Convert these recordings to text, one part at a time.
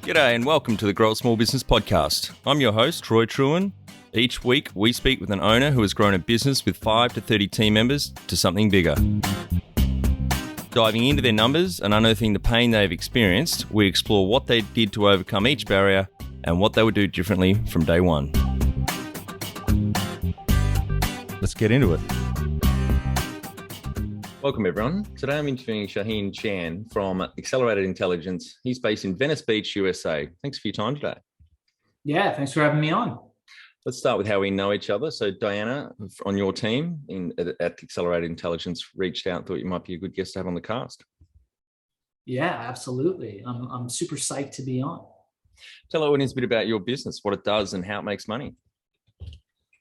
G'day and welcome to the Grow a Small Business Podcast. I'm your host, Troy Truen. Each week, we speak with an owner who has grown a business with 5 to 30 team members to something bigger. Diving into their numbers and unearthing the pain they've experienced, we explore what they did to overcome each barrier and what they would do differently from day one. Let's get into it. Welcome, everyone. Today I'm interviewing Shaahin Cheyene from Accelerated Intelligence. He's based in Venice Beach, USA. Thanks for your time today. Yeah, thanks for having me on. Let's start with how we know each other. So Diana, on your team at Accelerated Intelligence, reached out and thought you might be a good guest to have on the cast. Yeah, absolutely. I'm super psyched to be on. Tell our audience a bit about your business, what it does and how it makes money.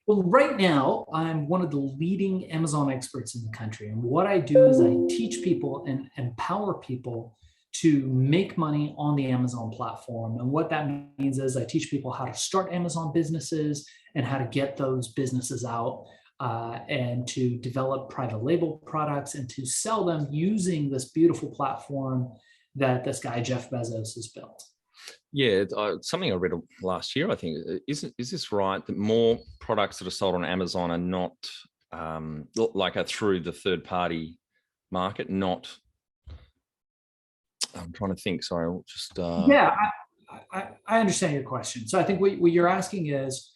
Well, right now, I'm one of the leading Amazon experts in the country. And what I do is I teach people and empower people to make money on the Amazon platform. And what that means is I teach people how to start Amazon businesses and how to get those businesses out and to develop private label products and to sell them using this beautiful platform that this guy, Jeff Bezos, has built. Yeah, something I read last year, I think. Is this right that more products that are sold on Amazon are not are through the third party market, not... I'm trying to think. Sorry, I'll just... Yeah, I understand your question. So I think what you're asking is,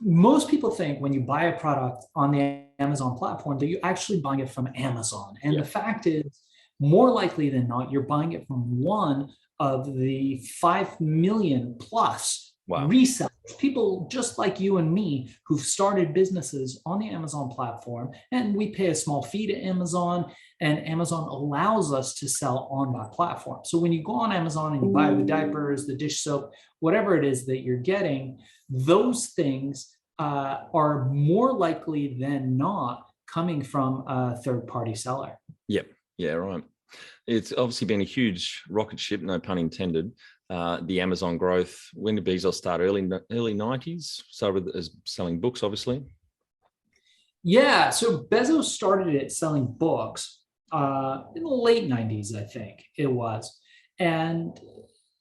most people think when you buy a product on the Amazon platform that you're actually buying it from Amazon. And the fact is, more likely than not, you're buying it from one of the 5 million plus resellers, people just like you and me who've started businesses on the Amazon platform, and we pay a small fee to Amazon, and Amazon allows us to sell on that platform. So when you go on Amazon and you buy the diapers, the dish soap, whatever it is that you're getting, those things are more likely than not coming from a third-party seller. Yep. Yeah, right. It's obviously been a huge rocket ship, no pun intended. The Amazon growth. When did Bezos start? Early 90s? Started as selling books, obviously. Yeah, so Bezos started it selling books in the late 90s, I think it was. And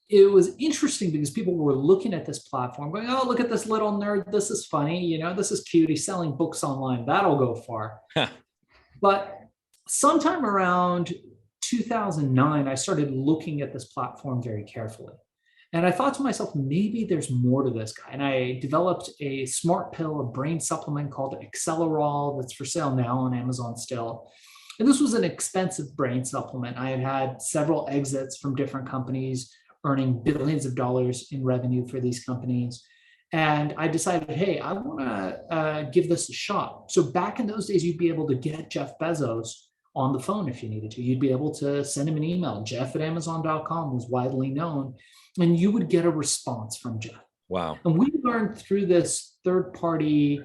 it was interesting because people were looking at this platform going, oh, look at this little nerd. This is funny. You know, this is cute. He's selling books online. That'll go far. But sometime around 2009, I started looking at this platform very carefully. And I thought to myself, maybe there's more to this guy. And I developed a smart pill, a brain supplement called Accelerol that's for sale now on Amazon still. And this was an expensive brain supplement. I had had several exits from different companies, earning billions of dollars in revenue for these companies. And I decided, hey, I want to give this a shot. So back in those days, you'd be able to get Jeff Bezos on the phone if you needed to. You'd be able to send him an email. Jeff@Amazon.com was widely known, and you would get a response from Jeff. Wow. And we learned through this third-party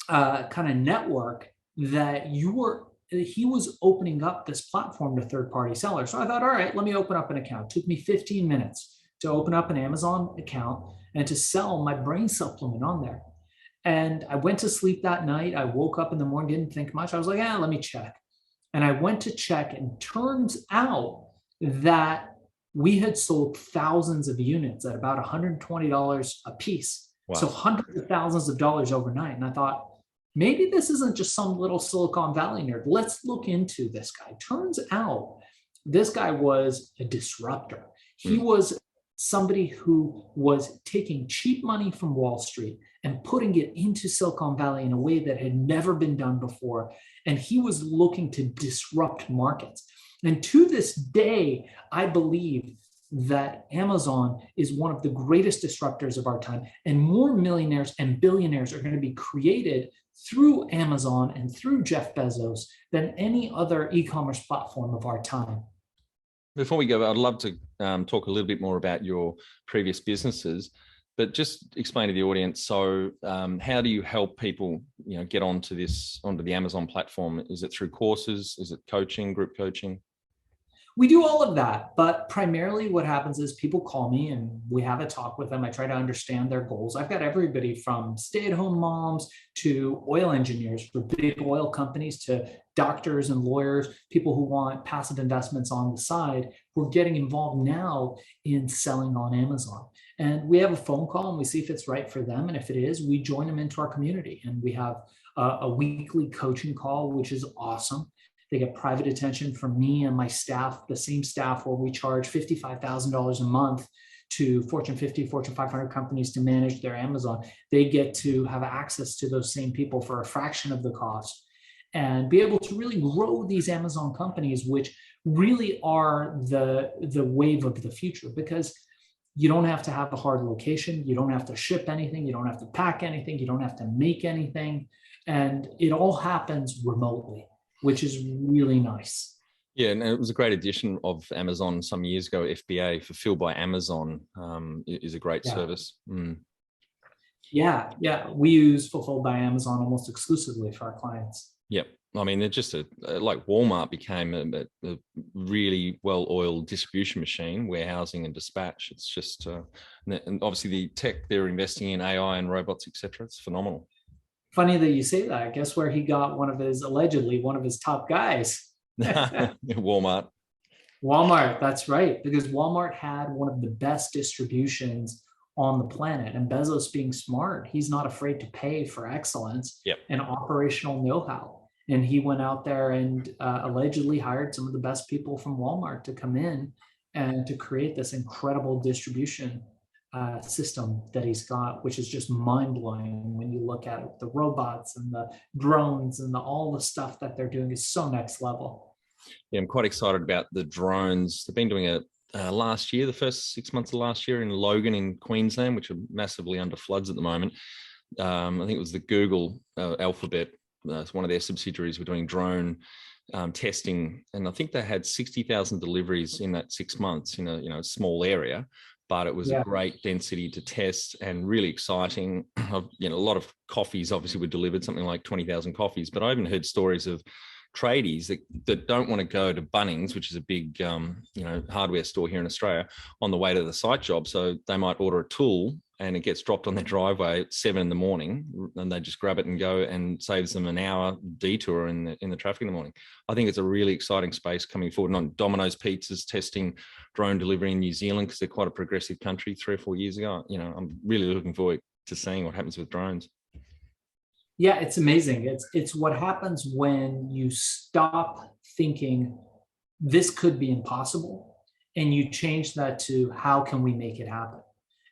kind of network that he was opening up this platform to third-party sellers. So I thought, all right, let me open up an account. It took me 15 minutes to open up an Amazon account and to sell my brain supplement on there. And I went to sleep that night. I woke up in the morning, didn't think much. I was like, let me check. And I went to check, and turns out that we had sold thousands of units at about $120 a piece. Wow. So hundreds of thousands of dollars overnight. And I thought, maybe this isn't just some little Silicon Valley nerd. Let's look into this guy. Turns out this guy was a disruptor. He was somebody who was taking cheap money from Wall Street and putting it into Silicon Valley in a way that had never been done before. And he was looking to disrupt markets. And to this day, I believe that Amazon is one of the greatest disruptors of our time, and more millionaires and billionaires are going to be created through Amazon and through Jeff Bezos than any other e-commerce platform of our time. Before we go, I'd love to talk a little bit more about your previous businesses, but just explain to the audience. So how do you help people, get onto the Amazon platform? Is it through courses? Is it coaching, group coaching? We do all of that, but primarily what happens is people call me and we have a talk with them. I try to understand their goals. I've got everybody from stay-at-home moms to oil engineers for big oil companies to doctors and lawyers, people who want passive investments on the side. We're getting involved now in selling on Amazon. And we have a phone call and we see if it's right for them. And if it is, we join them into our community. And we have a weekly coaching call, which is awesome. They get private attention from me and my staff, the same staff where we charge $55,000 a month to Fortune 50, Fortune 500 companies to manage their Amazon. They get to have access to those same people for a fraction of the cost and be able to really grow these Amazon companies, which really are the wave of the future, because you don't have to have a hard location. You don't have to ship anything. You don't have to pack anything. You don't have to make anything. And it all happens remotely, which is really nice. Yeah, and it was a great addition of Amazon some years ago. FBA, Fulfilled by Amazon, is a great service. Yeah, we use Fulfilled by Amazon almost exclusively for our clients. Yep. I mean, they're just like Walmart became a really well-oiled distribution machine, warehousing and dispatch. It's just, and obviously the tech they're investing in, AI and robots, etc. It's phenomenal. Funny that you say that. Guess where he got allegedly one of his top guys? Walmart. Walmart, that's right. Because Walmart had one of the best distributions on the planet. And Bezos, being smart, he's not afraid to pay for excellence and operational know-how. And he went out there and allegedly hired some of the best people from Walmart to come in and to create this incredible distribution system that he's got, which is just mind-blowing when you look at it. The robots and the drones and all the stuff that they're doing is so next level. Yeah, I'm quite excited about the drones. They've been doing it last year, the first 6 months of last year in Logan in Queensland, which are massively under floods at the moment. I think it was the Google Alphabet, it's one of their subsidiaries, were doing drone testing, and I think they had 60,000 deliveries in that 6 months in a small area. But it was a great density to test and really exciting. A lot of coffees obviously were delivered, something like 20,000 coffees. But I even heard stories of tradies that don't want to go to Bunnings, which is a big, hardware store here in Australia, on the way to the site job. So they might order a tool and it gets dropped on their driveway at 7 a.m, and they just grab it and go, and saves them an hour detour in the traffic in the morning. I think it's a really exciting space coming forward. Not Domino's Pizzas testing drone delivery in New Zealand, because they're quite a progressive country 3 or 4 years ago. I'm really looking forward to seeing what happens with drones. Yeah, it's amazing. It's what happens when you stop thinking this could be impossible and you change that to how can we make it happen?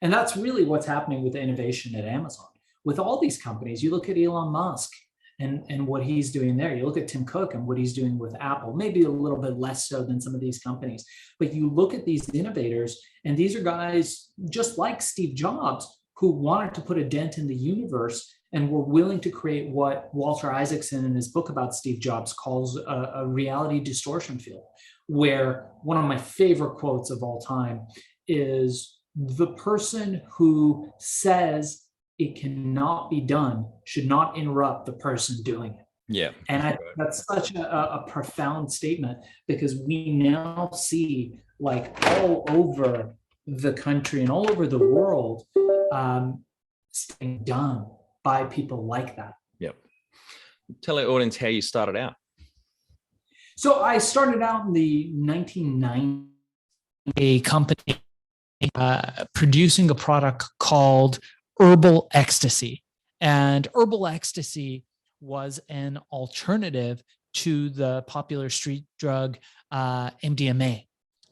And that's really what's happening with the innovation at Amazon. With all these companies, you look at Elon Musk and what he's doing there. You look at Tim Cook and what he's doing with Apple, maybe a little bit less so than some of these companies. But you look at these innovators, and these are guys just like Steve Jobs, who wanted to put a dent in the universe and were willing to create what Walter Isaacson in his book about Steve Jobs calls a reality distortion field, where one of my favorite quotes of all time is, the person who says it cannot be done should not interrupt the person doing it. Yeah. And that's such a profound statement, because we now see, like, all over the country and all over the world, being done by people like that. Yep. Tell our audience how you started out. So I started out in the 1990s, a company producing a product called Herbal Ecstasy. And Herbal Ecstasy was an alternative to the popular street drug MDMA.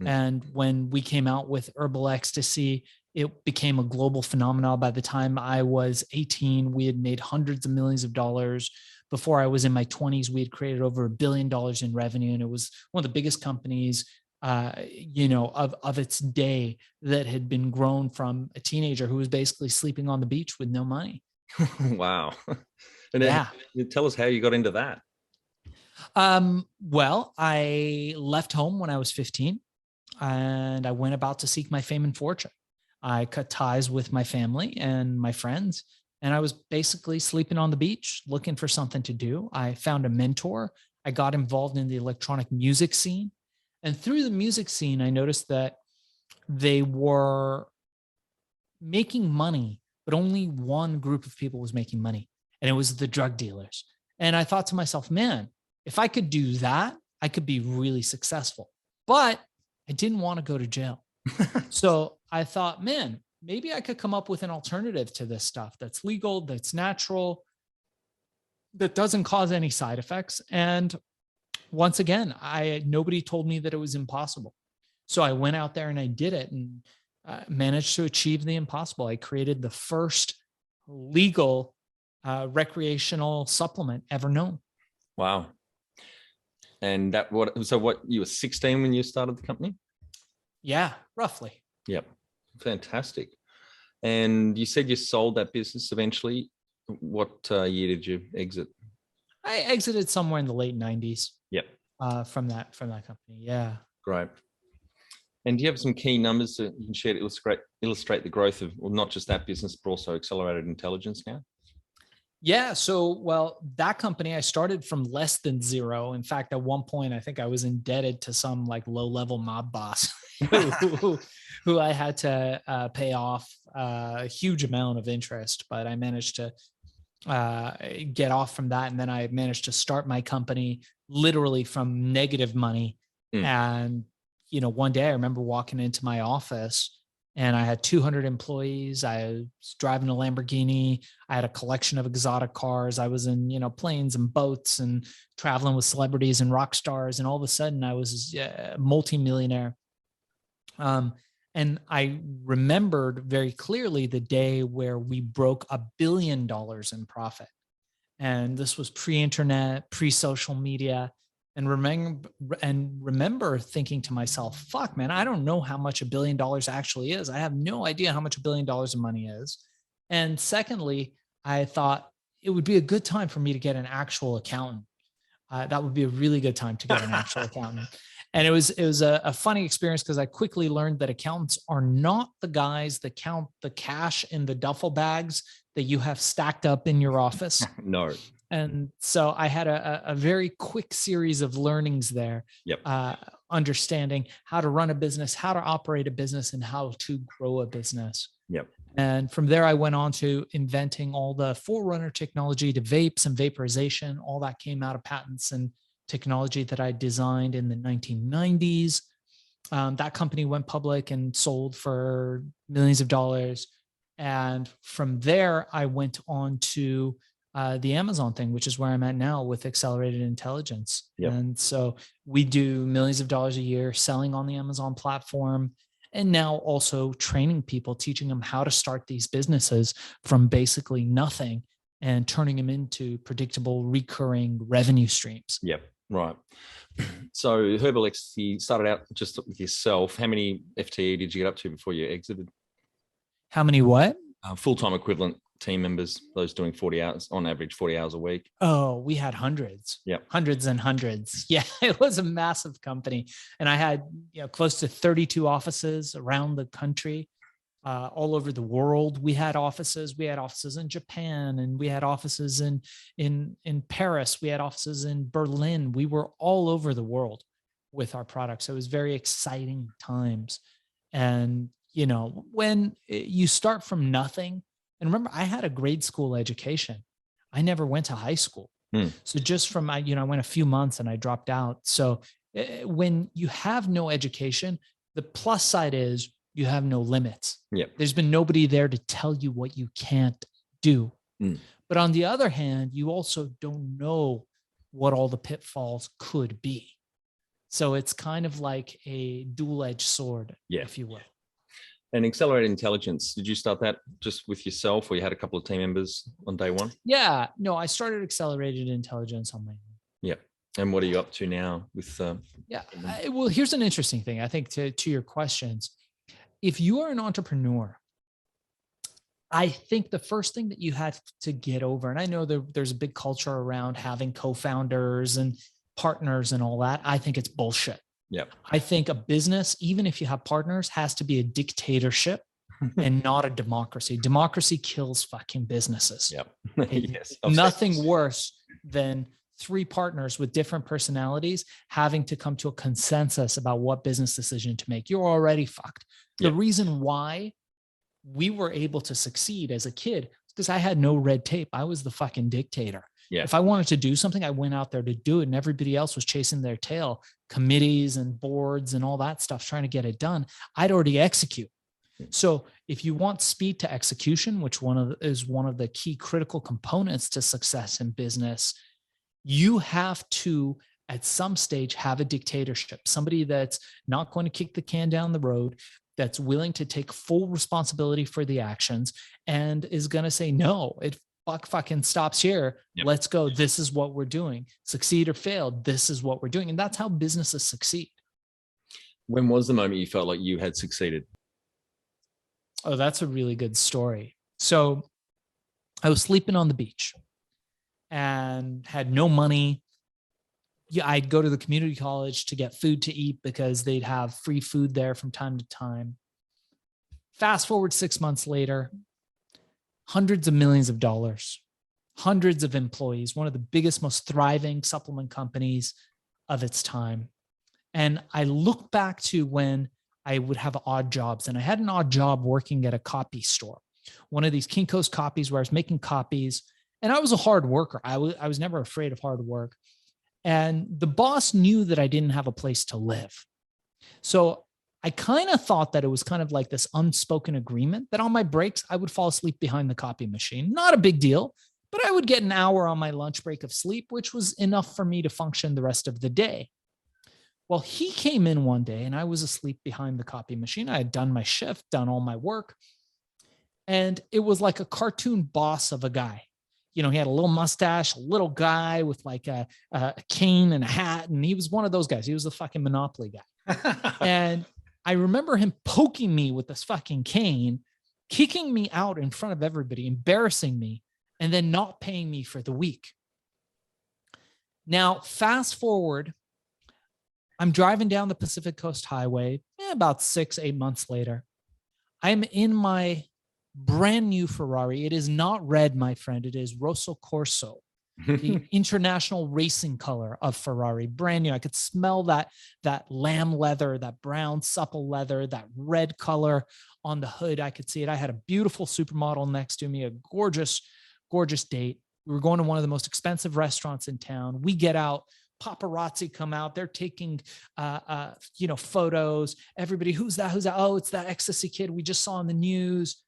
And when we came out with Herbal Ecstasy, it became a global phenomenon. By the time I was 18, we had made hundreds of millions of dollars. Before I was in my 20s, we had created over $1 billion in revenue. And it was one of the biggest companies of its day, that had been grown from a teenager who was basically sleeping on the beach with no money. Wow. And then tell us how you got into that. Well, I left home when I was 15 and I went about to seek my fame and fortune. I cut ties with my family and my friends, and I was basically sleeping on the beach looking for something to do. I found a mentor. I got involved in the electronic music scene. And through the music scene, I noticed that they were making money, but only one group of people was making money, and it was the drug dealers. And I thought to myself, man, if I could do that, I could be really successful. But I didn't want to go to jail. So I thought, man, maybe I could come up with an alternative to this stuff that's legal, that's natural, that doesn't cause any side effects. And once again, nobody told me that it was impossible. So I went out there and I did it, and managed to achieve the impossible. I created the first legal recreational supplement ever known. Wow. And what you were 16 when you started the company? Yeah, roughly. Yep. Fantastic. And you said you sold that business eventually. What year did you exit? I exited somewhere in the late 90s. Yep. From that company. Yeah. Great. And do you have some key numbers that you can share to illustrate the growth of, well, not just that business, but also Accelerated Intelligence now? Yeah. So, well, that company, I started from less than zero. In fact, at one point, I think I was indebted to some like low-level mob boss who I had to pay off a huge amount of interest, but I managed to get off from that. And then I managed to start my company literally from negative money. And, one day I remember walking into my office and I had 200 employees. I was driving a Lamborghini. I had a collection of exotic cars. I was in, planes and boats and traveling with celebrities and rock stars. And all of a sudden I was a multimillionaire. And I remembered very clearly the day where we broke $1 billion in profit. And this was pre-internet, pre-social media. And remember thinking to myself, fuck, man, I don't know how much $1 billion actually is. I have no idea how much $1 billion of money is. And secondly, I thought it would be a good time for me to get an actual accountant. That would be a really good time to get an actual accountant. And it was a funny experience because I quickly learned that accountants are not the guys that count the cash in the duffel bags that you have stacked up in your office. No. And so I had a very quick series of learnings there. Yep. Understanding how to run a business, how to operate a business, and how to grow a business. Yep. And from there, I went on to inventing all the forerunner technology to vapes and vaporization. All that came out of patents and technology that I designed in the 1990s. That company went public and sold for millions of dollars. And from there, I went on to the Amazon thing, which is where I'm at now with Accelerated Intelligence. Yep. And so we do millions of dollars a year selling on the Amazon platform, and now also training people, teaching them how to start these businesses from basically nothing and turning them into predictable, recurring revenue streams. Yep. Right. So Herbalix, you started out just with yourself. How many FTE did you get up to before you exited? How many what? Full-time equivalent team members, those doing 40 hours on average, 40 hours a week. Oh, we had hundreds. Yep. Hundreds and hundreds. Yeah, it was a massive company. And I had close to 32 offices around the country, all over the world. We had offices in Japan, and we had offices in Paris. We had offices in Berlin. We were all over the world with our products. So it was very exciting times. And, when you start from nothing, and remember, I had a grade school education. I never went to high school. So just from, I went a few months and I dropped out. So when you have no education, the plus side is you have no limits. Yep. There's been nobody there to tell you what you can't do. But on the other hand, you also don't know what all the pitfalls could be. So it's kind of like a dual-edged sword, if you will. And Accelerated Intelligence, did you start that just with yourself, or you had a couple of team members on day one? Yeah, no, I started Accelerated Intelligence on my own. Yeah. And what are you up to now with? Well, here's an interesting thing. I think to your questions, if you are an entrepreneur, I think the first thing that you have to get over, and I know there's a big culture around having co-founders and partners and all that. I think it's bullshit. Yep. I think a business, even if you have partners, has to be a dictatorship and not a democracy. Democracy kills fucking businesses. Yep. Yes. Nothing worse than 3 partners with different personalities having to come to a consensus about what business decision to make, you're already fucked. The reason why we were able to succeed as a kid is because I had no red tape. I was the fucking dictator. Yeah. If I wanted to do something, I went out there to do it, and everybody else was chasing their tail, committees and boards and all that stuff, trying to get it done. I'd already execute. So if you want speed to execution, which is one of the key critical components to success in business, you have to, at some stage, have a dictatorship, somebody that's not going to kick the can down the road, that's willing to take full responsibility for the actions, and is going to say, no, it fucking stops here. Yep. Let's go. This is what we're doing. Succeed or fail. This is what we're doing. And that's how businesses succeed. When was the moment you felt like you had succeeded? Oh, that's a really good story. So I was sleeping on the beach and had no money. Yeah, I'd go to the community college to get food to eat because they'd have free food there from time to time. Fast forward 6 months later, hundreds of millions of dollars, hundreds of employees, one of the biggest, most thriving supplement companies of its time. And I look back to when I would have odd jobs, and I had an odd job working at a copy store, one of these Kinko's copies where I was making copies, and I was a hard worker. I was never afraid of hard work. And the boss knew that I didn't have a place to live. So I kind of thought that it was kind of like this unspoken agreement that on my breaks, I would fall asleep behind the copy machine. Not a big deal, but I would get an hour on my lunch break of sleep, which was enough for me to function the rest of the day. Well, he came in one day and I was asleep behind the copy machine. I had done my shift, done all my work. And it was like a cartoon boss of a guy. You know, he had a little mustache, a little guy with like a cane and a hat. And he was one of those guys. He was the fucking Monopoly guy. And I remember him poking me with this fucking cane, kicking me out in front of everybody, embarrassing me, and then not paying me for the week. Now, fast forward, I'm driving down the Pacific Coast Highway about 6-8 months later. I'm in my brand new Ferrari. It is not red, my friend. It is Rosso Corso, the international racing color of Ferrari, brand new. I could smell that lamb leather, that brown supple leather, that red color on the hood. I could see it. I had a beautiful supermodel next to me, a gorgeous, gorgeous date. We were going to one of the most expensive restaurants in town. We get out. Paparazzi come out. They're taking, photos. Everybody, who's that? Who's that? Oh, it's that ecstasy kid we just saw on the news.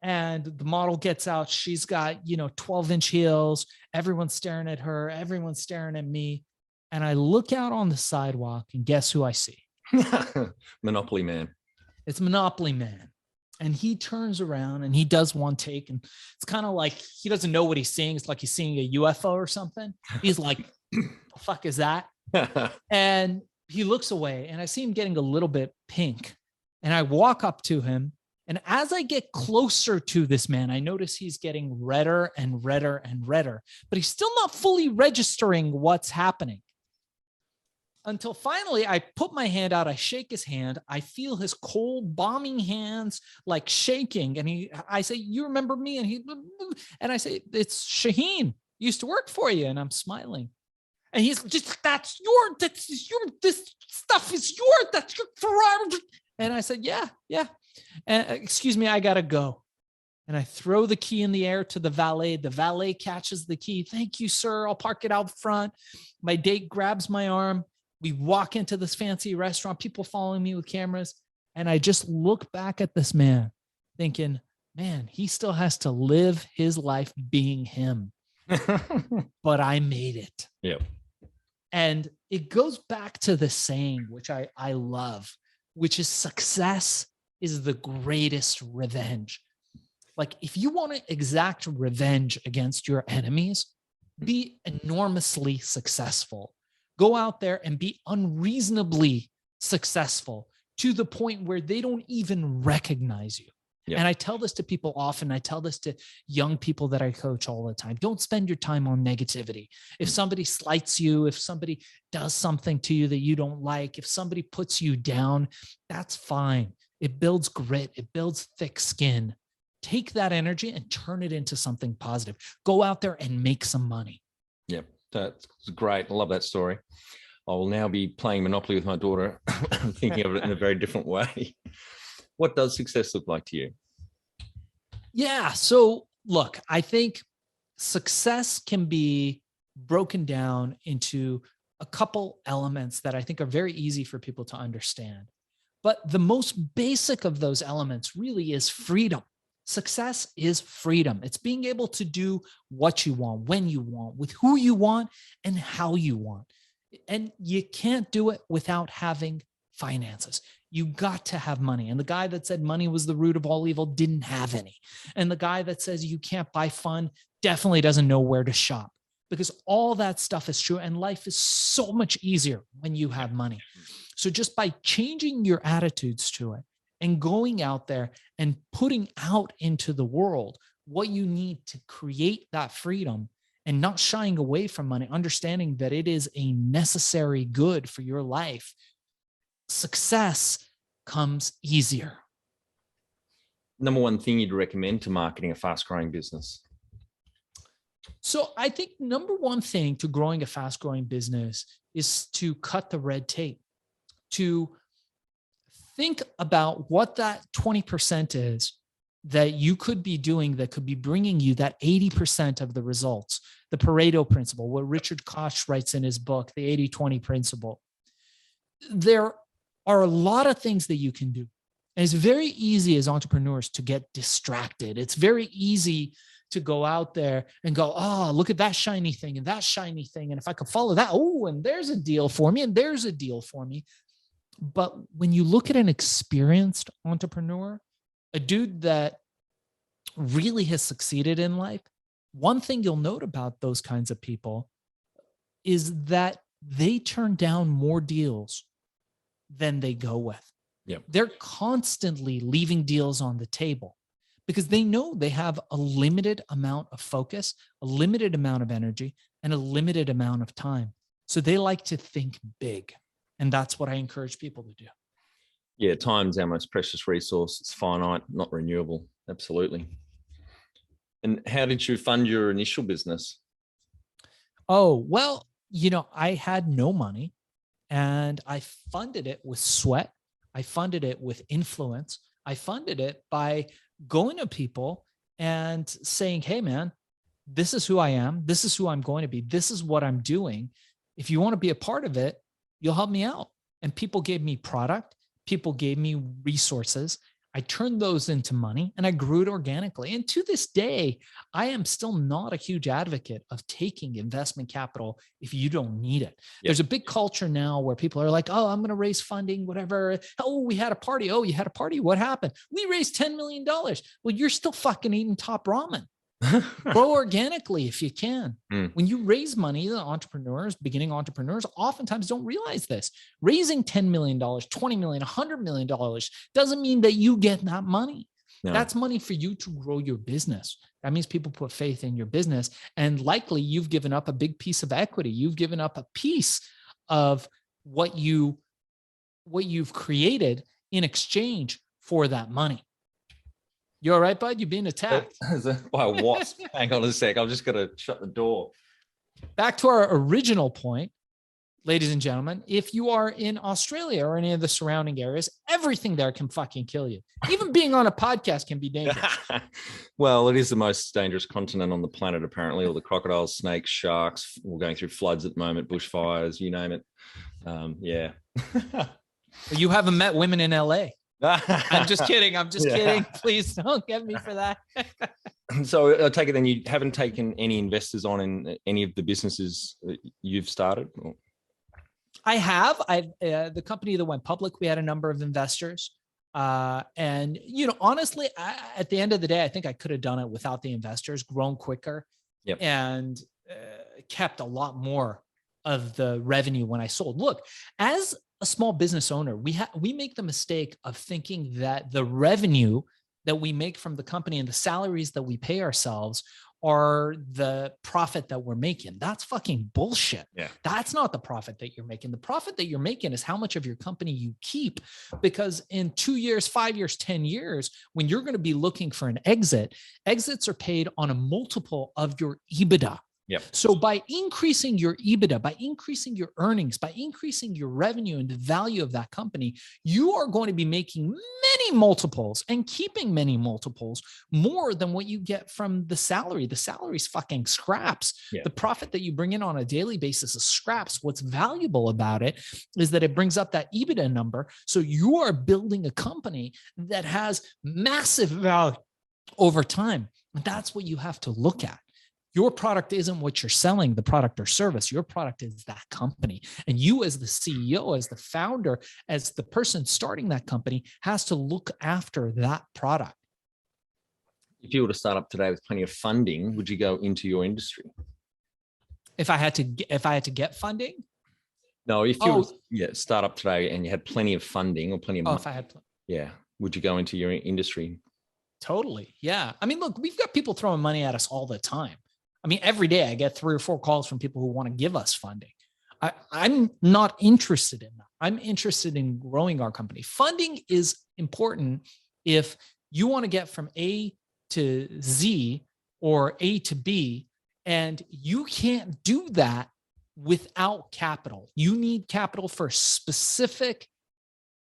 And the model gets out. She's got, 12-inch heels. Everyone's staring at her. Everyone's staring at me. And I look out on the sidewalk and guess who I see? Monopoly Man. It's Monopoly Man. And he turns around and he does one take. And it's kind of like he doesn't know what he's seeing. It's like he's seeing a UFO or something. He's like, the fuck is that? And he looks away and I see him getting a little bit pink. And I walk up to him. And as I get closer to this man, I notice he's getting redder and redder and redder, but he's still not fully registering what's happening. Until finally, I put my hand out, I shake his hand, I feel his cold, bombing hands like shaking. And I say, "You remember me?" And I say, "It's Shaahin, used to work for you." And I'm smiling. And he's just, this stuff is yours. That's your Ferrari. And I said, yeah. And excuse me, I got to go. And I throw the key in the air to the valet. The valet catches the key. "Thank you, sir. I'll park it out front." My date grabs my arm. We walk into this fancy restaurant, people following me with cameras. And I just look back at this man thinking, man, he still has to live his life being him. But I made it. Yeah. And it goes back to the saying, which I love, which is success is the greatest revenge. Like if you want to exact revenge against your enemies, be enormously successful. Go out there and be unreasonably successful to the point where they don't even recognize you. Yeah. And I tell this to people often. I tell this to young people that I coach all the time. Don't spend your time on negativity. If somebody slights you, if somebody does something to you that you don't like, if somebody puts you down, that's fine. It builds grit. It builds thick skin. Take that energy and turn it into something positive. Go out there and make some money. Yeah, That's great. I love that story. I will now be playing Monopoly with my daughter, thinking of it in a very different way. What does success look like to you? Yeah. So look, I think success can be broken down into a couple elements that I think are very easy for people to understand. But the most basic of those elements really is freedom. Success is freedom. It's being able to do what you want, when you want, with who you want, and how you want. And you can't do it without having finances. You got to have money. And the guy that said money was the root of all evil didn't have any. And the guy that says you can't buy fun definitely doesn't know where to shop, because all that stuff is true. And life is so much easier when you have money. So just by changing your attitudes to it and going out there and putting out into the world what you need to create that freedom, and not shying away from money, understanding that it is a necessary good for your life, success comes easier. Number one thing you'd recommend to marketing a fast-growing business? So I think number one thing to growing a fast-growing business is to cut the red tape, to think about what that 20% is that you could be doing that could be bringing you that 80% of the results. The Pareto principle, what Richard Koch writes in his book, the 80-20 principle. There are a lot of things that you can do. And it's very easy as entrepreneurs to get distracted. It's very easy to go out there and go, oh, look at that shiny thing and that shiny thing. And if I could follow that, oh, and there's a deal for me and there's a deal for me. But when you look at an experienced entrepreneur, a dude that really has succeeded in life, one thing you'll note about those kinds of people is that they turn down more deals than they go with. Yep. They're constantly leaving deals on the table because they know they have a limited amount of focus, a limited amount of energy, and a limited amount of time. So they like to think big. And that's what I encourage people to do. Yeah, time's our most precious resource. It's finite, not renewable. Absolutely. And how did you fund your initial business? Oh, well, I had no money and I funded it with sweat. I funded it with influence. I funded it by going to people and saying, hey, man, this is who I am. This is who I'm going to be. This is what I'm doing. If you want to be a part of it, you'll help me out. And people gave me product. People gave me resources. I turned those into money and I grew it organically. And to this day, I am still not a huge advocate of taking investment capital if you don't need it. Yep. There's a big culture now where people are like, oh, I'm going to raise funding, whatever. Oh, we had a party. Oh, you had a party. What happened? We raised $10 million. Well, you're still fucking eating top ramen. Grow organically if you can. When you raise money, the entrepreneurs, beginning entrepreneurs, oftentimes don't realize this. Raising $10 million, $20 million, $100 million doesn't mean that you get that money. No. That's money for you to grow your business. That means people put faith in your business, and likely you've given up a big piece of equity. You've given up a piece of what you've created in exchange for that money. You all right, bud? You're being attacked. By a wasp. Hang on a sec. I'm just going to shut the door. Back to our original point, ladies and gentlemen, if you are in Australia or any of the surrounding areas, everything there can fucking kill you. Even being on a podcast can be dangerous. Well, it is the most dangerous continent on the planet, apparently. All the crocodiles, snakes, sharks. We're going through floods at the moment, bushfires, you name it. Yeah. You haven't met women in LA. I'm just kidding. I'm just kidding. Please don't get me for that. So I take it then you haven't taken any investors on in any of the businesses that you've started? Or? I have. The company that went public, we had a number of investors. And, honestly, at the end of the day, I think I could have done it without the investors, grown quicker, and kept a lot more of the revenue when I sold. Look, as a small business owner, we make the mistake of thinking that the revenue that we make from the company and the salaries that we pay ourselves are the profit that we're making. That's fucking bullshit. Yeah. That's not the profit that you're making. The profit that you're making is how much of your company you keep, because in 2 years, 5 years, 10 years, when you're going to be looking for an exit, exits are paid on a multiple of your EBITDA. Yep. So by increasing your EBITDA, by increasing your earnings, by increasing your revenue and the value of that company, you are going to be making many multiples and keeping many multiples more than what you get from the salary. The salary's fucking scraps. Yeah. The profit that you bring in on a daily basis is scraps. What's valuable about it is that it brings up that EBITDA number. So you are building a company that has massive value over time. And that's what you have to look at. Your product isn't what you're selling, the product or service. Your product is that company. And you as the CEO, as the founder, as the person starting that company has to look after that product. If you were to start up today with plenty of funding, would you go into your industry? If I had to get funding? No, if you start up today and you had plenty of funding or plenty of money, if I had would you go into your industry? Totally. Yeah. I mean, look, we've got people throwing money at us all the time. I mean, every day I get 3 or 4 calls from people who want to give us funding. I'm not interested in that. I'm interested in growing our company. Funding is important if you want to get from A to Z or A to B, and you can't do that without capital. You need capital for specific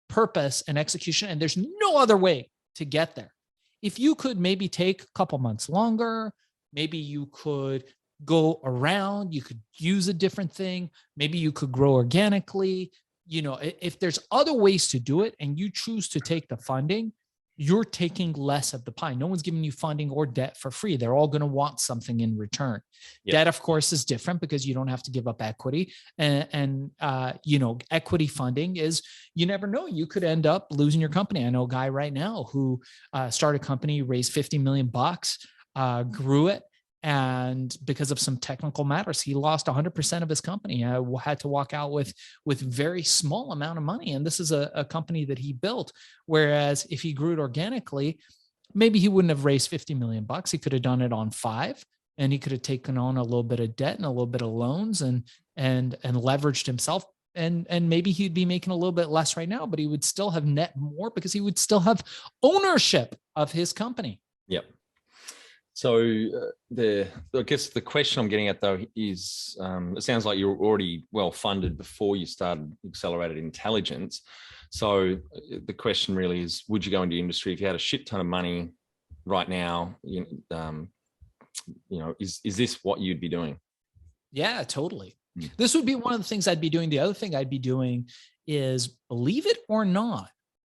purpose and execution, and there's no other way to get there. If you could maybe take a couple months longer, maybe you could go around, you could use a different thing. Maybe you could grow organically. You know, if there's other ways to do it and you choose to take the funding, you're taking less of the pie. No one's giving you funding or debt for free. They're all going to want something in return. Yep. Debt, of course, is different because you don't have to give up equity. And equity funding is, you never know. You could end up losing your company. I know a guy right now who started a company, raised $50 million, grew it. And because of some technical matters, he lost 100% of his company. Had to walk out with very small amount of money. And this is a company that he built. Whereas if he grew it organically, maybe he wouldn't have raised $50 million. He could have done it on 5, and he could have taken on a little bit of debt and a little bit of loans and leveraged himself. And maybe he'd be making a little bit less right now, but he would still have net more because he would still have ownership of his company. Yep. So I guess the question I'm getting at though is, it sounds like you're already well funded before you started Accelerated Intelligence. So the question really is, would you go into industry if you had a shit ton of money right now? Is this what you'd be doing? Yeah, totally. This would be one of the things I'd be doing. The other thing I'd be doing is, believe it or not,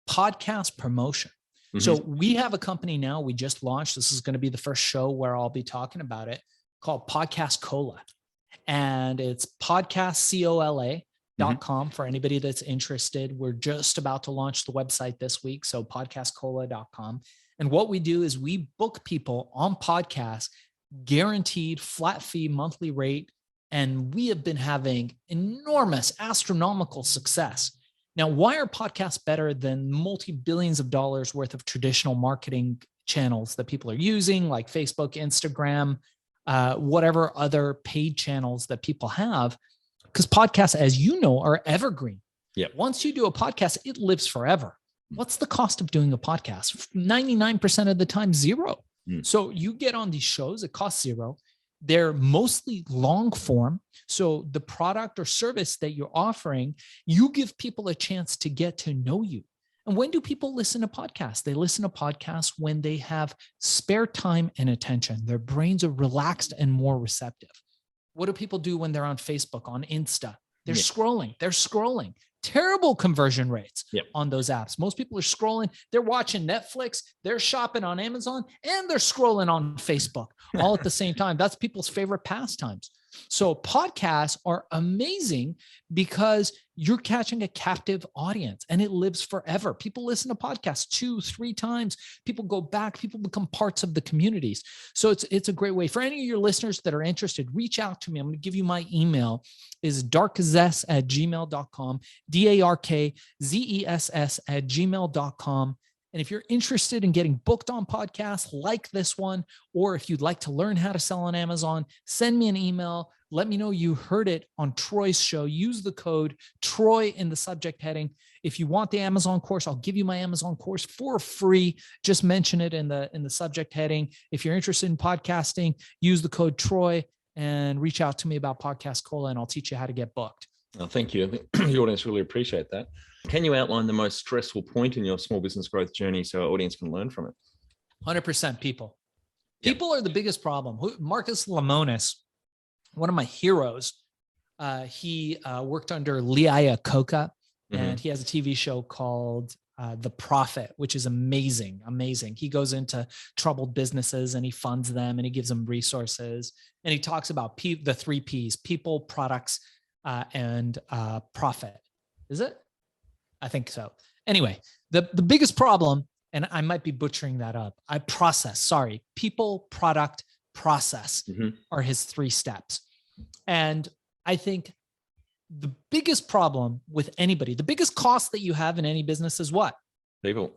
podcast promotion. So we have a company now we just launched. This is going to be the first show where I'll be talking about it, called Podcast Cola. And it's podcastcola.com for anybody that's interested. We're just about to launch the website this week. So podcastcola.com. And what we do is we book people on podcasts, guaranteed flat fee monthly rate. And we have been having enormous astronomical success. Now, why are podcasts better than multi-billions of dollars worth of traditional marketing channels that people are using, like Facebook, Instagram, whatever other paid channels that people have? Because podcasts, as you know, are evergreen. Yep. Once you do a podcast, it lives forever. What's the cost of doing a podcast? 99% of the time, zero. So you get on these shows, it costs zero. They're mostly long form. So the product or service that you're offering, you give people a chance to get to know you. And when do people listen to podcasts? They listen to podcasts when they have spare time and attention. Their brains are relaxed and more receptive. What do people do when they're on Facebook, on Insta? They're scrolling. Terrible conversion rates on those apps. Most people are scrolling. They're watching Netflix. They're shopping on Amazon, and they're scrolling on Facebook all at the same time. That's people's favorite pastimes. So podcasts are amazing because you're catching a captive audience and it lives forever. People listen to podcasts 2, 3 times. People go back. People become parts of the communities. So it's a great way. For any of your listeners that are interested, reach out to me. I'm going to give you my email is darkzess@gmail.com, darkzess@gmail.com. And if you're interested in getting booked on podcasts like this one, or if you'd like to learn how to sell on Amazon, send me an email. Let me know you heard it on Troy's show. Use the code Troy in the subject heading. If you want the Amazon course, I'll give you my Amazon course for free. Just mention it in the subject heading. If you're interested in podcasting, use the code Troy. and reach out to me about Podcast Cola, and I'll teach you how to get booked. Oh, thank you. I think the audience really appreciate that. Can you outline the most stressful point in your small business growth journey so our audience can learn from it? 100% people. People are the biggest problem. Marcus Lemonis, one of my heroes, he worked under Lee Iacocca, and he has a TV show called The Profit, which is amazing. He goes into troubled businesses and he funds them and he gives them resources. And he talks about the 3 Ps: people, products, and profit. Is it? I think so. Anyway, the biggest problem, and I might be butchering that up. People, product, process are his 3 steps. And I think the biggest problem with anybody, the biggest cost that you have in any business is what? People.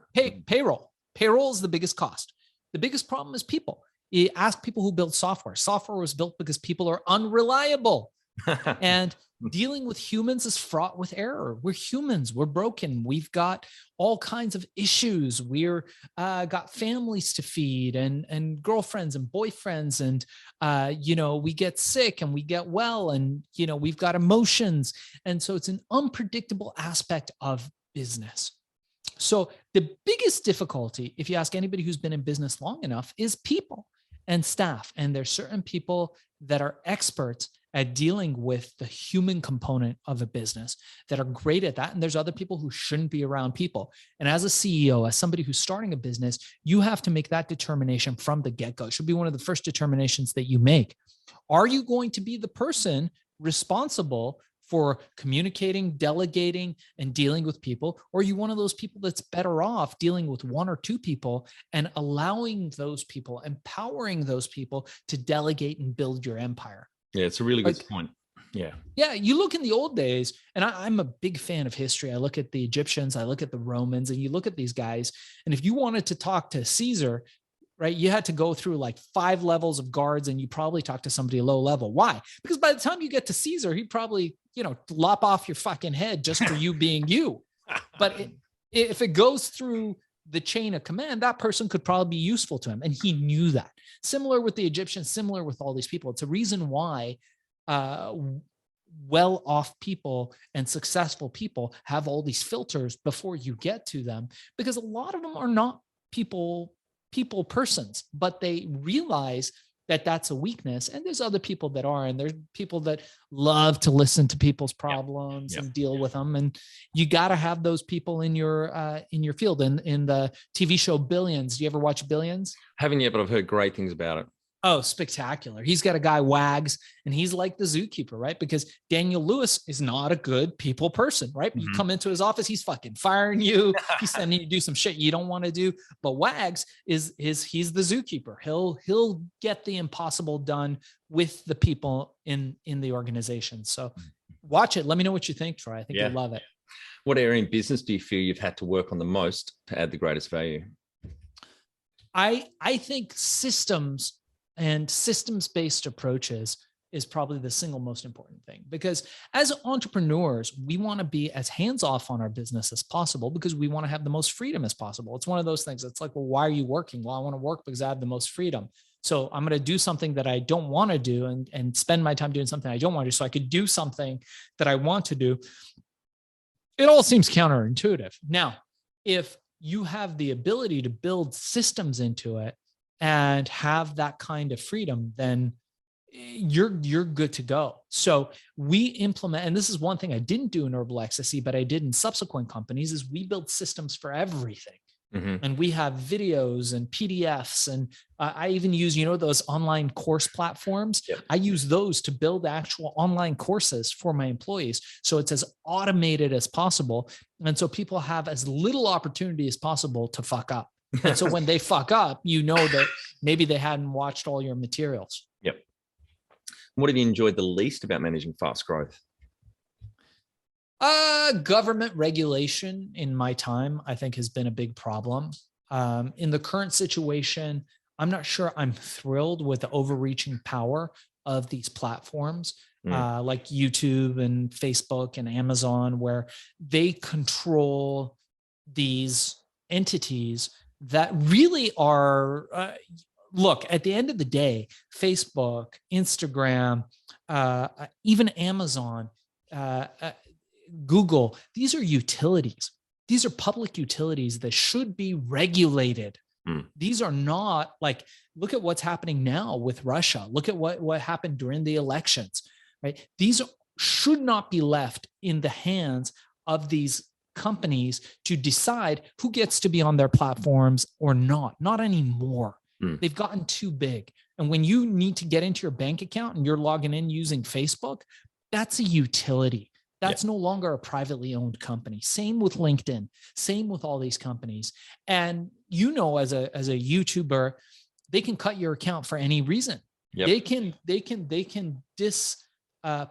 Payroll. Payroll is the biggest cost. The biggest problem is people. You ask people who build software. Software was built because people are unreliable. And dealing with humans is fraught with error. We're humans. We're broken. We've got all kinds of issues. We're got families to feed and girlfriends and boyfriends. And, we get sick and we get well, and, we've got emotions. And so it's an unpredictable aspect of business. So the biggest difficulty, if you ask anybody who's been in business long enough, is people and staff. And there's certain people that are experts at dealing with the human component of a business that are great at that. And there's other people who shouldn't be around people. And as a CEO, as somebody who's starting a business, you have to make that determination from the get-go. It should be one of the first determinations that you make. Are you going to be the person responsible for communicating, delegating, and dealing with people? Or are you one of those people that's better off dealing with 1 or 2 people and allowing those people, empowering those people to delegate and build your empire? Yeah, it's a really good point. Yeah. Yeah. You look in the old days, and I'm a big fan of history. I look at the Egyptians, I look at the Romans, and you look at these guys. And if you wanted to talk to Caesar, right, you had to go through like 5 levels of guards, and you probably talk to somebody low level. Why? Because by the time you get to Caesar, he'd probably, lop off your fucking head just for you being you. But if it goes through the chain of command, that person could probably be useful to him. And he knew that. Similar with the Egyptians, similar with all these people. It's a reason why well-off people and successful people have all these filters before you get to them, because a lot of them are not people persons, but they realize that that's a weakness. And there's other people that are, and there's people that love to listen to people's problems and deal with them. And you got to have those people in your field. And in the TV show Billions, do you ever watch Billions? Haven't yet, but I've heard great things about it. Oh, spectacular. He's got a guy, Wags, and he's like the zookeeper, right? Because Daniel Lewis is not a good people person, right? You come into his office, he's fucking firing you. He's sending you to do some shit you don't want to do. But Wags he's the zookeeper. He'll get the impossible done with the people in the organization. So watch it. Let me know what you think, Troy. I think you'll love it. What area in business do you feel you've had to work on the most to add the greatest value? I think systems and systems-based approaches is probably the single most important thing, because as entrepreneurs, we want to be as hands-off on our business as possible because we want to have the most freedom as possible. It's one of those things. It's like, well, why are you working? Well, I want to work because I have the most freedom. So I'm going to do something that I don't want to do and spend my time doing something I don't want to do so I could do something that I want to do. It all seems counterintuitive. Now, if you have the ability to build systems into it and have that kind of freedom, then you're good to go. So we implement, and this is one thing I didn't do in Herbal Ecstasy, but I did in subsequent companies, is we build systems for everything. And we have videos and PDFs. And I even use, those online course platforms. I use those to build actual online courses for my employees. So it's as automated as possible. And so people have as little opportunity as possible to fuck up. And so when they fuck up, that maybe they hadn't watched all your materials. Yep. What have you enjoyed the least about managing fast growth? Government regulation in my time, I think, has been a big problem. In the current situation, I'm not sure I'm thrilled with the overreaching power of these platforms like YouTube and Facebook and Amazon, where they control these entities that really are look, at the end of the day, Facebook, Instagram, even Amazon, Google, these are utilities. These are public utilities that should be regulated. These are not like, look at what's happening now with Russia. Look at what happened during the elections, right? These should not be left in the hands of these companies to decide who gets to be on their platforms or not anymore. They've gotten too big. And when you need to get into your bank account and you're logging in using Facebook, that's a utility. That's no longer a privately owned company. Same with LinkedIn, same with all these companies. And as a YouTuber, they can cut your account for any reason. They can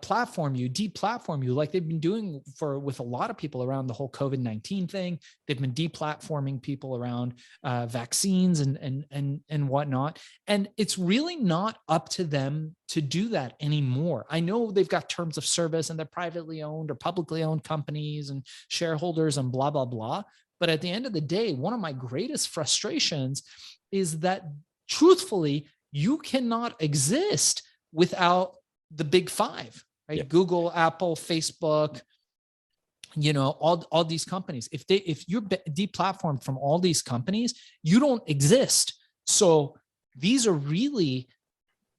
platform you, deplatform you, like they've been doing with a lot of people around the whole COVID-19 thing. They've been deplatforming people around vaccines and whatnot. And it's really not up to them to do that anymore. I know they've got terms of service and they're privately owned or publicly owned companies and shareholders and blah, blah, blah. But at the end of the day, one of my greatest frustrations is that truthfully, you cannot exist without the big five, right? Google, Apple, Facebook, all these companies. If you're deplatformed from all these companies, you don't exist. So these are really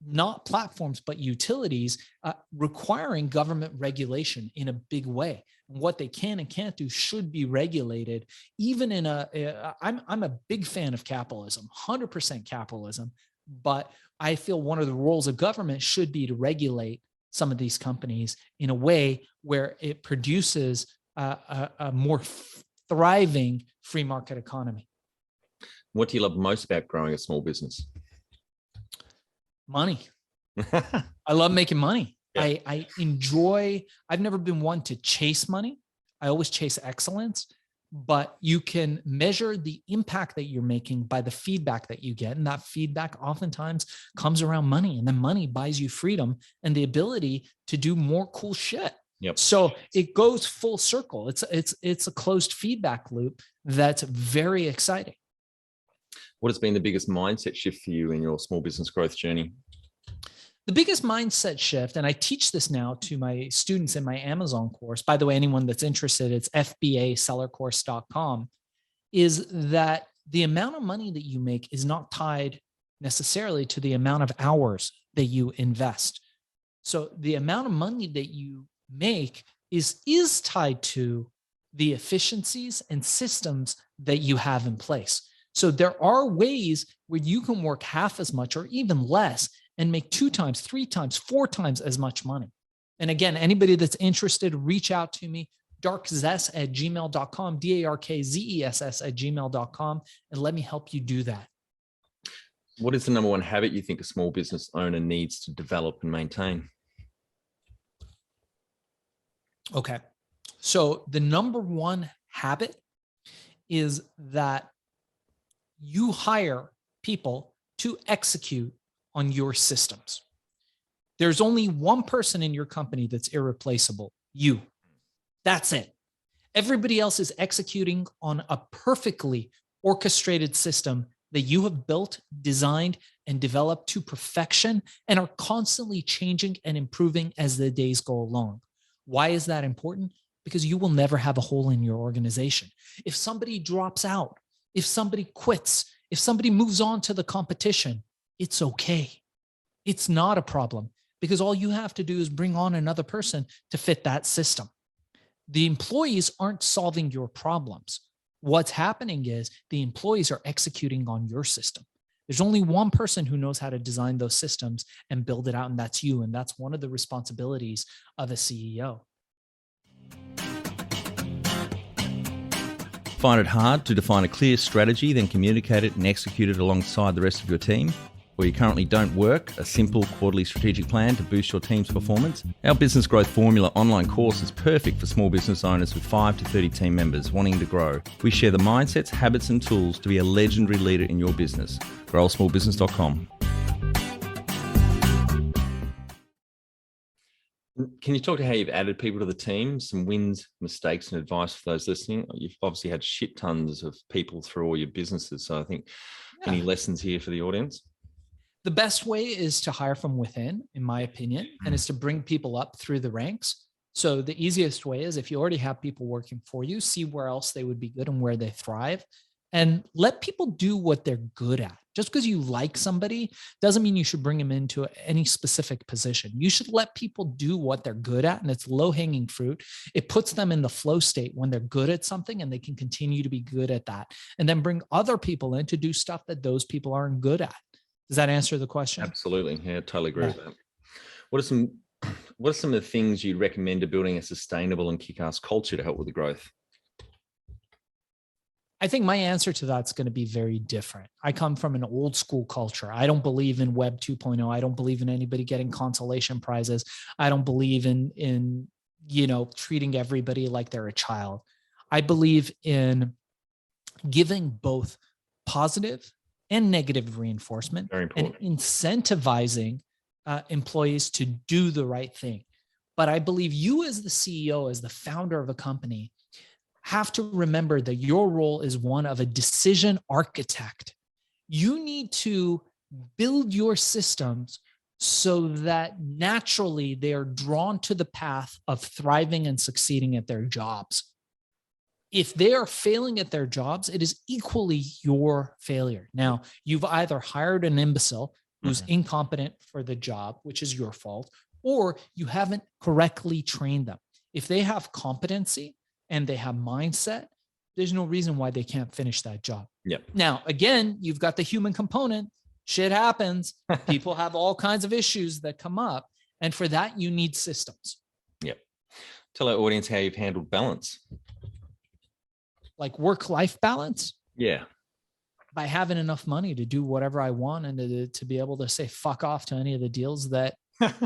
not platforms, but utilities requiring government regulation in a big way. And what they can and can't do should be regulated. Even I'm a big fan of capitalism, 100% capitalism, but I feel one of the roles of government should be to regulate some of these companies in a way where it produces a more thriving free market economy. What do you love most about growing a small business? Money. I love making money. I've never been one to chase money. I always chase excellence. But you can measure the impact that you're making by the feedback that you get. And that feedback oftentimes comes around money. And then money buys you freedom and the ability to do more cool shit. So it goes full circle. It's a closed feedback loop that's very exciting. What has been the biggest mindset shift for you in your small business growth journey? The biggest mindset shift, and I teach this now to my students in my Amazon course, by the way, anyone that's interested, it's fbasellercourse.com, is that the amount of money that you make is not tied necessarily to the amount of hours that you invest. So the amount of money that you make is tied to the efficiencies and systems that you have in place. So there are ways where you can work half as much or even less and make 2 times, 3 times, 4 times as much money. And again, anybody that's interested, reach out to me, darkzess@gmail.com, darkzess@gmail.com, and let me help you do that. What is the number one habit you think a small business owner needs to develop and maintain? Okay. So the number one habit is that you hire people to execute on your systems. There's only one person in your company that's irreplaceable, you. That's it. Everybody else is executing on a perfectly orchestrated system that you have built, designed, and developed to perfection and are constantly changing and improving as the days go along. Why is that important? Because you will never have a hole in your organization. If somebody drops out, if somebody quits, if somebody moves on to the competition, it's okay. It's not a problem because all you have to do is bring on another person to fit that system. The employees aren't solving your problems. What's happening is the employees are executing on your system. There's only one person who knows how to design those systems and build it out, and that's you. And that's one of the responsibilities of a CEO. Find it hard to define a clear strategy, then communicate it and execute it alongside the rest of your team? Or you currently don't work a simple quarterly strategic plan to boost your team's performance? Our Business Growth Formula online course is perfect for small business owners with 5 to 30 team members wanting to grow. We share the mindsets, habits and tools to be a legendary leader in your business. growasmallbusiness.com. Can you talk to how you've added people to the team, some wins, mistakes and advice for those listening? You've obviously had shit tons of people through all your businesses. So I think any lessons here for the audience? The best way is to hire from within, in my opinion, and is to bring people up through the ranks. So the easiest way is if you already have people working for you, see where else they would be good and where they thrive, and let people do what they're good at. Just because you like somebody doesn't mean you should bring them into any specific position. You should let people do what they're good at, and it's low-hanging fruit. It puts them in the flow state when they're good at something and they can continue to be good at that, and then bring other people in to do stuff that those people aren't good at. Does that answer the question? Absolutely. Yeah, totally agree with that. What are some of the things you'd recommend to building a sustainable and kick-ass culture to help with the growth? I think my answer to that's going to be very different. I come from an old school culture. I don't believe in Web 2.0. I don't believe in anybody getting consolation prizes. I don't believe in treating everybody like they're a child. I believe in giving both positive and negative reinforcement and incentivizing employees to do the right thing. But I believe you as the CEO, as the founder of a company, have to remember that your role is one of a decision architect. You need to build your systems so that naturally they are drawn to the path of thriving and succeeding at their jobs. If they are failing at their jobs, it is equally your failure. Now, you've either hired an imbecile who's incompetent for the job, which is your fault, or you haven't correctly trained them. If they have competency and they have mindset, there's no reason why they can't finish that job. Yep. Now, again, you've got the human component. Shit happens. People have all kinds of issues that come up. And for that, you need systems. Yep. Tell our audience how you've handled balance. Like work-life balance? Yeah. By having enough money to do whatever I want and to be able to say fuck off to any of the deals that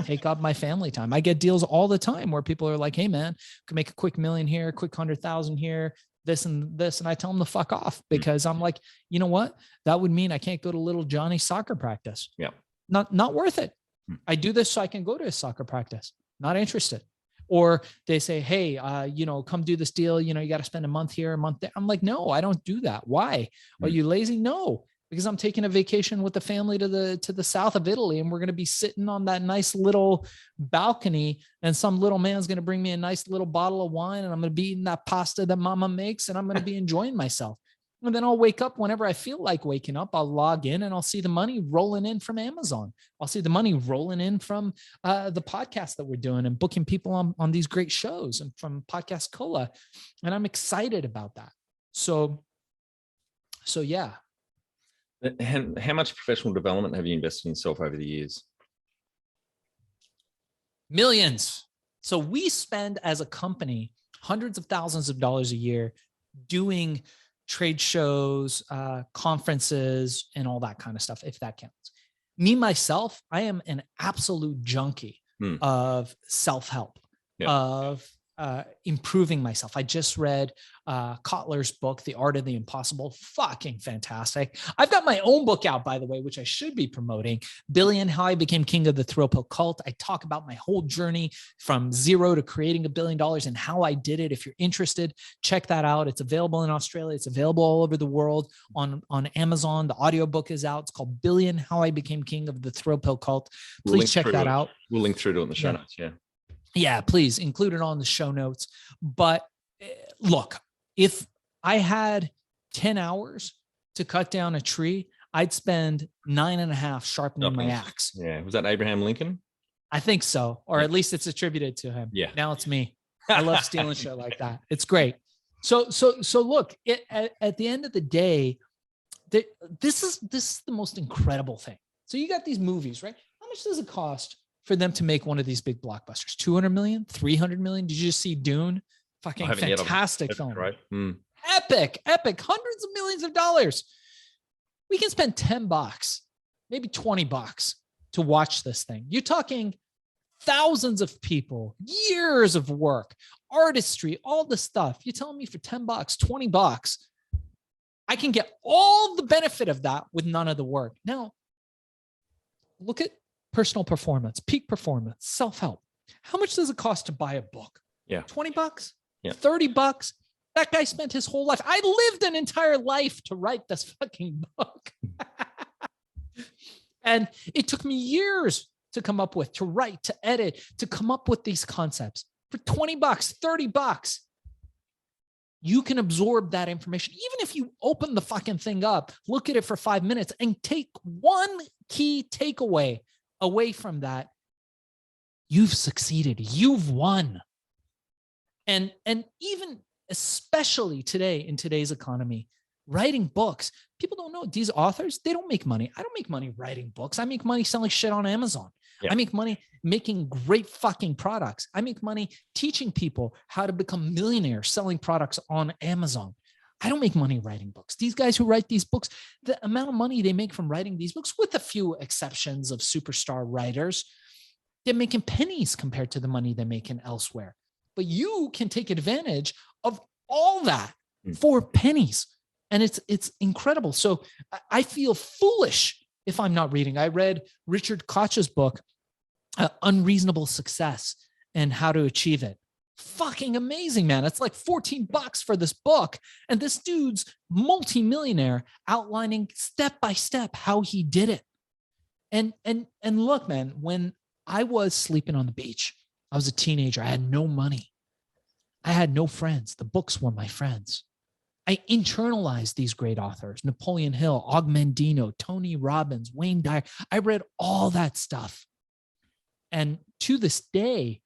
take up my family time. I get deals all the time where people are like, hey man, can make a quick $1 million here, quick 100,000 here, this and this. And I tell them to fuck off because I'm like, you know what? That would mean I can't go to little Johnny's soccer practice. Yeah. Not worth it. I do this so I can go to his soccer practice. Not interested. Or they say, hey, come do this deal. You got to spend a month here, a month there. I'm like, no, I don't do that. Why? Are you lazy? No, because I'm taking a vacation with the family to the south of Italy, and we're going to be sitting on that nice little balcony, and some little man's going to bring me a nice little bottle of wine, and I'm going to be eating that pasta that mama makes, and I'm going to be enjoying myself. And then I'll wake up whenever I feel like waking up. I'll log in and I'll see the money rolling in from Amazon. I'll see the money rolling in from the podcast that we're doing and booking people on these great shows and from Podcast Cola. And I'm excited about that. So yeah. And how much professional development have you invested in yourself over the years? Millions. So we spend as a company hundreds of thousands of dollars a year doing trade shows, conferences, and all that kind of stuff, if that counts. Me, myself, I am an absolute junkie of self-help, of improving myself. I just read Kotler's book, The Art of the Impossible. Fucking fantastic. I've got my own book out, by the way, which I should be promoting. Billion, How I Became King of the Thrill Pill Cult. I talk about my whole journey from zero to creating $1 billion and how I did it. If you're interested, check that out. It's available in Australia. It's available all over the world on Amazon. The audiobook is out. It's called Billion, How I Became King of the Thrill Pill Cult. Please check that out. We'll link through to it in the show notes. Yeah. Yeah, please include it on the show notes. But look, if I had 10 hours to cut down a tree, I'd spend 9.5 sharpening my axe. Yeah. Was that Abraham Lincoln? I think so. Or at least it's attributed to him. Yeah. Now it's me. I love stealing shit like that. It's great. So look, at the end of the day, this is the most incredible thing. So you got these movies, right? How much does it cost for them to make one of these big blockbusters? 200 million, 300 million. Did you just see Dune? Fucking fantastic film. Right. Epic, hundreds of millions of dollars. We can spend $10, maybe $20 to watch this thing. You're talking thousands of people, years of work, artistry, all the stuff. You're telling me for $10, $20, I can get all the benefit of that with none of the work. Now, look at personal performance, peak performance, self-help. How much does it cost to buy a book? Yeah. $20? Yeah. $30? That guy spent his whole life. I lived an entire life to write this fucking book. And it took me years to come up with, to write, to edit, to come up with these concepts for $20, $30. You can absorb that information. Even if you open the fucking thing up, look at it for 5 minutes and take one key takeaway away from that, you've succeeded. You've won. And even especially today, in today's economy, writing books, people don't know these authors, they don't make money. I don't make money writing books. I make money selling shit on Amazon. Yeah. I make money making great fucking products. I make money teaching people how to become millionaires selling products on Amazon. I don't make money writing books. These guys who write these books, the amount of money they make from writing these books, with a few exceptions of superstar writers, they're making pennies compared to the money they're making elsewhere. But you can take advantage of all that for pennies. And it's incredible. So I feel foolish if I'm not reading. I read Richard Koch's book, Unreasonable Success and How to Achieve It. Fucking amazing, man. It's like $14 for this book. And this dude's multimillionaire outlining step by step how he did it. And look, man, when I was sleeping on the beach, I was a teenager. I had no money. I had no friends. The books were my friends. I internalized these great authors, Napoleon Hill, Og Mandino, Tony Robbins, Wayne Dyer. I read all that stuff. And to this day,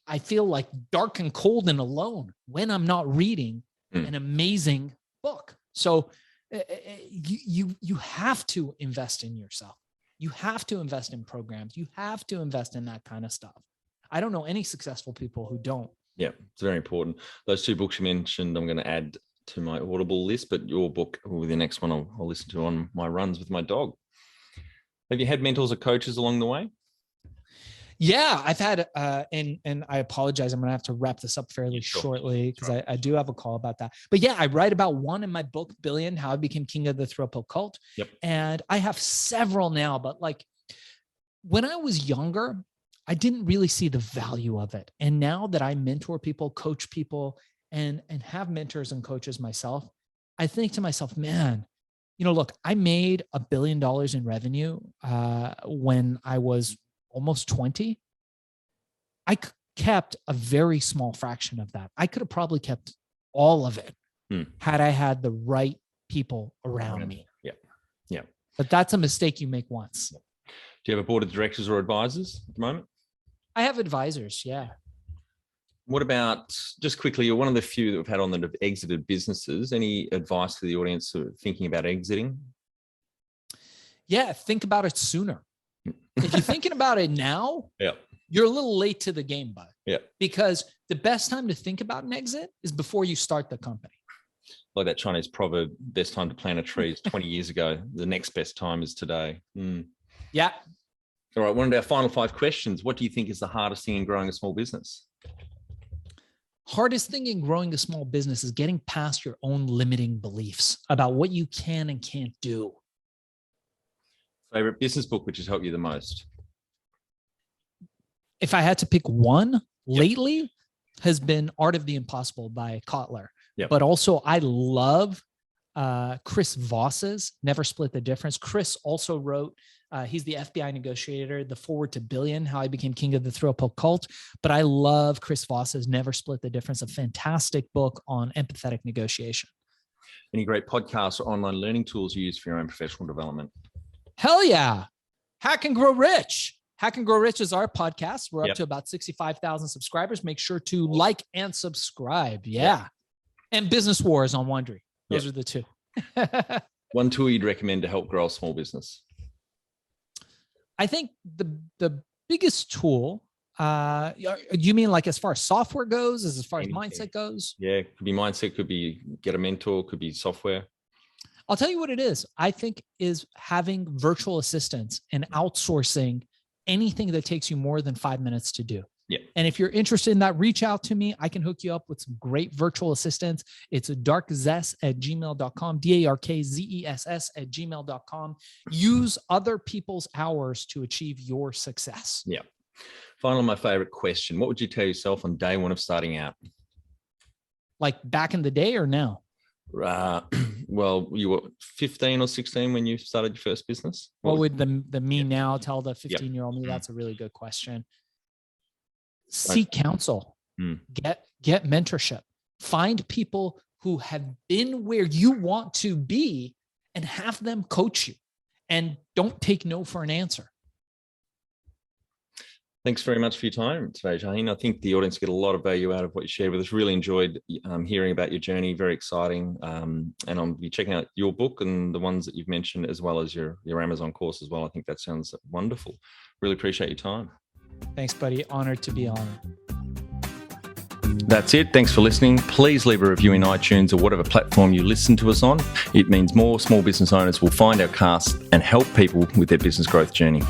I feel like dark and cold and alone when I'm not reading an amazing book. So you have to invest in yourself. You have to invest in programs. You have to invest in that kind of stuff. I don't know any successful people who don't. Yeah, it's very important. Those two books you mentioned, I'm going to add to my Audible list, but your book will be the next one I'll listen to on my runs with my dog. Have you had mentors or coaches along the way? Yeah, I've had, and I apologize, I'm going to have to wrap this up fairly shortly because I do have a call about that. But yeah, I write about one in my book, Billion, How I Became King of the Thrill Pill Cult. Yep. And I have several now, but like when I was younger, I didn't really see the value of it. And now that I mentor people, coach people, and have mentors and coaches myself, I think to myself, man, look, I made $1 billion in revenue when I was almost 20. I kept a very small fraction of that. I could have probably kept all of it had I had the right people around me. Yeah. Yeah. But that's a mistake you make once. Do you have a board of directors or advisors at the moment? I have advisors. Yeah. What about, just quickly, you're one of the few that we've had on that have exited businesses. Any advice to the audience who are thinking about exiting? Yeah. Think about it sooner. If you're thinking about it now, you're a little late to the game, bud. Yeah. Because the best time to think about an exit is before you start the company. Like that Chinese proverb, best time to plant a tree is 20 years ago. The next best time is today. Yeah. All right. One of our final 5 questions. What do you think is the hardest thing in growing a small business? Hardest thing in growing a small business is getting past your own limiting beliefs about what you can and can't do. Favorite business book which has helped you the most? If I had to pick one lately, has been Art of the Impossible by Kotler. But also I love Chris Voss's Never Split the Difference. Chris also wrote, he's the FBI negotiator, The Forward to Billion, How I Became King of the Thrill Pill Cult. But I love Chris Voss's Never Split the Difference, a fantastic book on empathetic negotiation. Any great podcasts or online learning tools you use for your own professional development? Hell yeah. Hack and Grow Rich. Hack and Grow Rich is our podcast. We're up to about 65,000 subscribers. Make sure to like and subscribe. Yeah. And Business Wars on Wondery. Those are the two. One tool you'd recommend to help grow a small business? I think the biggest tool, you mean like as far as software goes, as far as mindset goes? Yeah, could be mindset, could be get a mentor, could be software. I'll tell you what it is. I think is having virtual assistants and outsourcing anything that takes you more than 5 minutes to do. Yeah. And if you're interested in that, reach out to me. I can hook you up with some great virtual assistants. It's darkzess@gmail.com, darkzess@gmail.com. Use other people's hours to achieve your success. Yeah. Finally, my favorite question. What would you tell yourself on day one of starting out? Like back in the day or now? well, you were 15 or 16 when you started your first business? What would the me now tell the 15-year-old me? Mm. That's a really good question. Seek counsel, Mm. get mentorship, find people who have been where you want to be and have them coach you, and don't take no for an answer. Thanks very much for your time today, Shaahin. I think the audience get a lot of value out of what you shared with us. Really enjoyed hearing about your journey. Very exciting. And I'll be checking out your book and the ones that you've mentioned, as well as your Amazon course as well. I think that sounds wonderful. Really appreciate your time. Thanks, buddy. Honored to be on. That's it. Thanks for listening. Please leave a review in iTunes or whatever platform you listen to us on. It means more small business owners will find our cast and help people with their business growth journey.